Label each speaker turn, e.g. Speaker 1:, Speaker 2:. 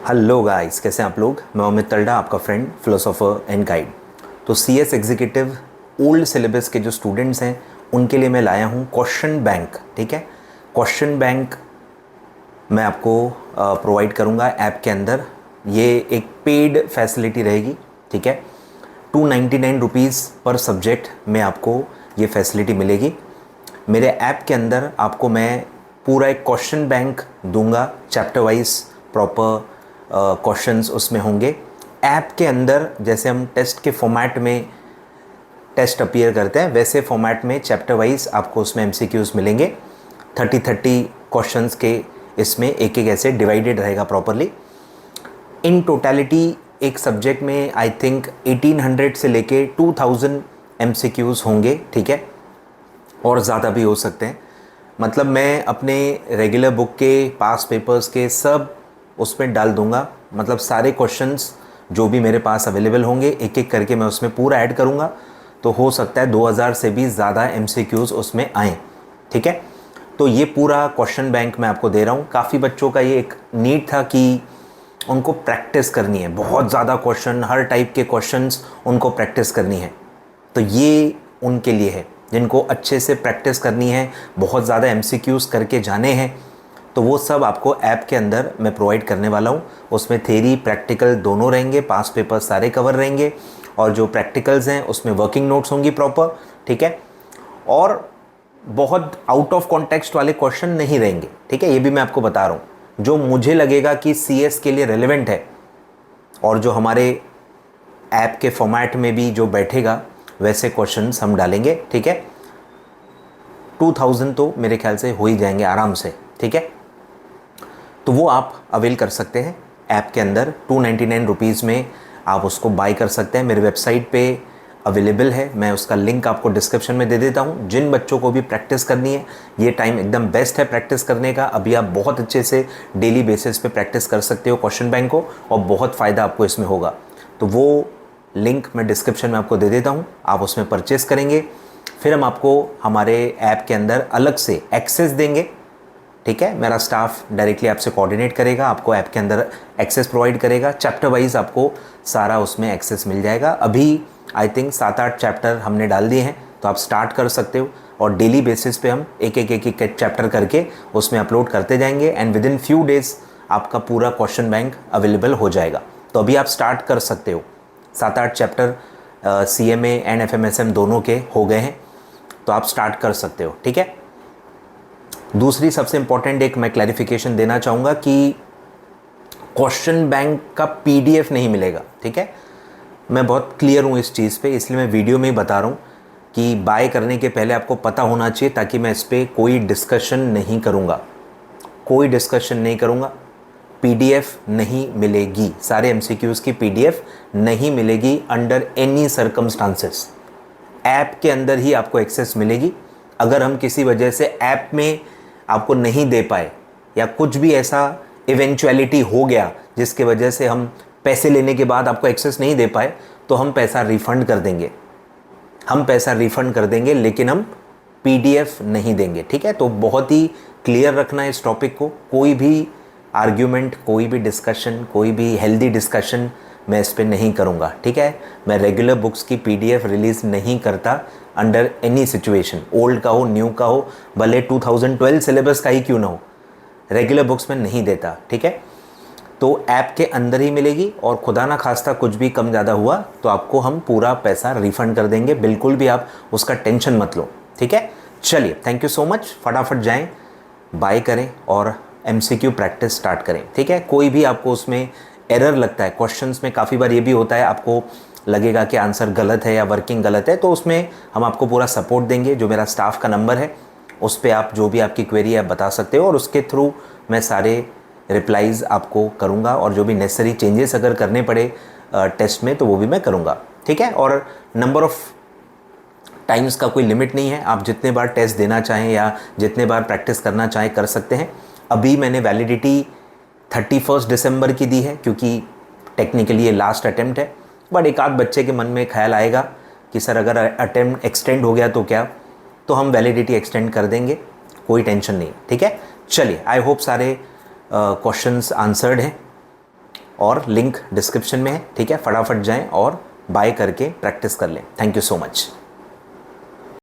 Speaker 1: Hello guys, कैसे हैं आप लोग। मैं अमित तलडा, आपका फ्रेंड, फिलोसोफर एंड गाइड। तो सीएस एग्जीक्यूटिव ओल्ड सिलेबस के जो स्टूडेंट्स हैं उनके लिए मैं लाया हूँ क्वेश्चन बैंक। ठीक है, क्वेश्चन बैंक मैं आपको प्रोवाइड करूँगा ऐप के अंदर। ये एक पेड फैसिलिटी रहेगी। ठीक है, 299 रुपीज़ पर सब्जेक्ट में आपको ये फैसिलिटी मिलेगी। मेरे ऐप के अंदर आपको मैं पूरा एक क्वेश्चन बैंक दूंगा, चैप्टर वाइज प्रॉपर क्वेश्चंस उसमें होंगे। ऐप के अंदर जैसे हम टेस्ट के फॉर्मेट में टेस्ट अपीयर करते हैं, वैसे फॉर्मेट में चैप्टर वाइज आपको उसमें एमसीक्यूज मिलेंगे। 30 क्वेश्चंस के इसमें एक एक ऐसे डिवाइडेड रहेगा प्रॉपरली। इन टोटलिटी एक सब्जेक्ट में आई थिंक 1800 से लेके 2000 एमसीक्यूज होंगे। ठीक है, और ज़्यादा भी हो सकते हैं। मतलब मैं अपने रेगुलर बुक के पास पेपर्स के सब उसमें डाल दूंगा। मतलब सारे क्वेश्चंस जो भी मेरे पास अवेलेबल होंगे एक एक करके मैं उसमें पूरा ऐड करूंगा। तो हो सकता है 2000 से भी ज़्यादा एमसीक्यूज उसमें आएँ। ठीक है, तो ये पूरा क्वेश्चन बैंक मैं आपको दे रहा हूँ। काफ़ी बच्चों का ये एक नीड था कि उनको प्रैक्टिस करनी है, बहुत ज़्यादा क्वेश्चन, हर टाइप के क्वेश्चंस उनको प्रैक्टिस करनी है। तो ये उनके लिए है जिनको अच्छे से प्रैक्टिस करनी है, बहुत ज़्यादा एमसीक्यूज़ करके जाने हैं। तो वो सब आपको ऐप के अंदर मैं प्रोवाइड करने वाला हूँ। उसमें थेरी प्रैक्टिकल दोनों रहेंगे, पास पेपर सारे कवर रहेंगे, और जो प्रैक्टिकल्स हैं उसमें वर्किंग नोट्स होंगी प्रॉपर। ठीक है, और बहुत आउट ऑफ कॉन्टेक्स्ट वाले क्वेश्चन नहीं रहेंगे। ठीक है, ये भी मैं आपको बता रहा हूँ। जो मुझे लगेगा कि सीएस के लिए रेलिवेंट है और जो हमारे ऐप के फॉर्मेट में भी जो बैठेगा वैसे क्वेश्चंस हम डालेंगे। ठीक है, 2000 तो मेरे ख्याल से हो ही जाएंगे आराम से। ठीक है, तो वो आप अवेल कर सकते हैं ऐप के अंदर। 299 रुपीज़ में आप उसको बाय कर सकते हैं। मेरे वेबसाइट पे अवेलेबल है, मैं उसका लिंक आपको डिस्क्रिप्शन में दे देता हूँ। जिन बच्चों को भी प्रैक्टिस करनी है, ये टाइम एकदम बेस्ट है प्रैक्टिस करने का। अभी आप बहुत अच्छे से डेली बेसिस पे प्रैक्टिस कर सकते हो क्वेश्चन बैंक को, और बहुत फ़ायदा आपको इसमें होगा। तो वो लिंक मैं डिस्क्रिप्शन में आपको दे देता हूँ, आप उसमें परचेस करेंगे। फिर हम आपको हमारे ऐप के अंदर अलग से एक्सेस देंगे। ठीक है, मेरा स्टाफ डायरेक्टली आपसे कोऑर्डिनेट करेगा, आपको ऐप के अंदर एक्सेस प्रोवाइड करेगा। चैप्टर वाइज आपको सारा उसमें एक्सेस मिल जाएगा। अभी आई थिंक 7-8 चैप्टर हमने डाल दिए हैं, तो आप स्टार्ट कर सकते हो, और डेली बेसिस पे हम एक एक चैप्टर करके उसमें अपलोड करते जाएंगे। And with in few days आपका पूरा क्वेश्चन बैंक अवेलेबल हो जाएगा। तो अभी आप स्टार्ट कर सकते हो। 7-8 चैप्टर CMA एंड FMSM दोनों के हो गए हैं, तो आप स्टार्ट कर सकते हो। ठीक है, दूसरी सबसे इंपॉर्टेंट एक मैं क्लैरिफिकेशन देना चाहूँगा कि क्वेश्चन बैंक का PDF नहीं मिलेगा। ठीक है, मैं बहुत क्लियर हूँ इस चीज़ पे, इसलिए मैं वीडियो में ही बता रहा हूँ कि बाय करने के पहले आपको पता होना चाहिए, ताकि मैं इस पर कोई डिस्कशन नहीं करूँगा। कोई डिस्कशन नहीं करूँगा। PDF नहीं मिलेगी, सारे MCQs की PDF नहीं मिलेगी अंडर एनी सर्कमस्टांसेस। ऐप के अंदर ही आपको एक्सेस मिलेगी। अगर हम किसी वजह से ऐप में आपको नहीं दे पाए, या कुछ भी ऐसा इवेंचुअलिटी हो गया जिसके वजह से हम पैसे लेने के बाद आपको एक्सेस नहीं दे पाए, तो हम पैसा रिफ़ंड कर देंगे। हम पैसा रिफ़ंड कर देंगे, लेकिन हम PDF नहीं देंगे। ठीक है, तो बहुत ही क्लियर रखना है इस टॉपिक को। कोई भी आर्ग्यूमेंट, कोई भी डिस्कशन, कोई भी हेल्दी डिस्कशन मैं इस पर नहीं करूँगा। ठीक है, मैं रेगुलर बुक्स की PDF रिलीज़ नहीं करता अंडर एनी सिचुएशन। ओल्ड का हो, न्यू का हो, भले 2012 सिलेबस का ही क्यों ना हो, रेगुलर बुक्स में नहीं देता। ठीक है, तो ऐप के अंदर ही मिलेगी, और खुदा ना खास्ता कुछ भी कम ज़्यादा हुआ तो आपको हम पूरा पैसा रिफ़ंड कर देंगे। बिल्कुल भी आप उसका टेंशन मत लो। ठीक है, चलिए, थैंक यू सो मच। फटाफट जाएं, बाय करें और MCQ प्रैक्टिस स्टार्ट करें। ठीक है, कोई भी आपको उसमें एरर लगता है, क्वेश्चंस में काफ़ी बार ये भी होता है, आपको लगेगा कि आंसर गलत है या वर्किंग गलत है, तो उसमें हम आपको पूरा सपोर्ट देंगे। जो मेरा स्टाफ का नंबर है उस पर आप जो भी आपकी क्वेरी है आप बता सकते हो, और उसके थ्रू मैं सारे रिप्लाईज़ आपको करूँगा, और जो भी नेसेसरी चेंजेस अगर करने पड़े टेस्ट में तो वो भी मैं करूँगा। ठीक है, और नंबर ऑफ़ टाइम्स का कोई लिमिट नहीं है, आप जितने बार टेस्ट देना चाहें या जितने बार प्रैक्टिस करना चाहें कर सकते हैं। अभी मैंने वैलिडिटी 31 दिसंबर की दी है, क्योंकि टेक्निकली ये लास्ट अटेम्प्ट है। बट एक आध बच्चे के मन में ख्याल आएगा कि सर अगर अटेम्प्ट एक्सटेंड हो गया तो क्या, तो हम वैलिडिटी एक्सटेंड कर देंगे, कोई टेंशन नहीं। ठीक है, चलिए, आई होप सारे क्वेश्चंस आंसर्ड हैं। और लिंक डिस्क्रिप्शन में है, ठीक है। फटाफट जाएं और बाय करके प्रैक्टिस कर लें। Thank you so much.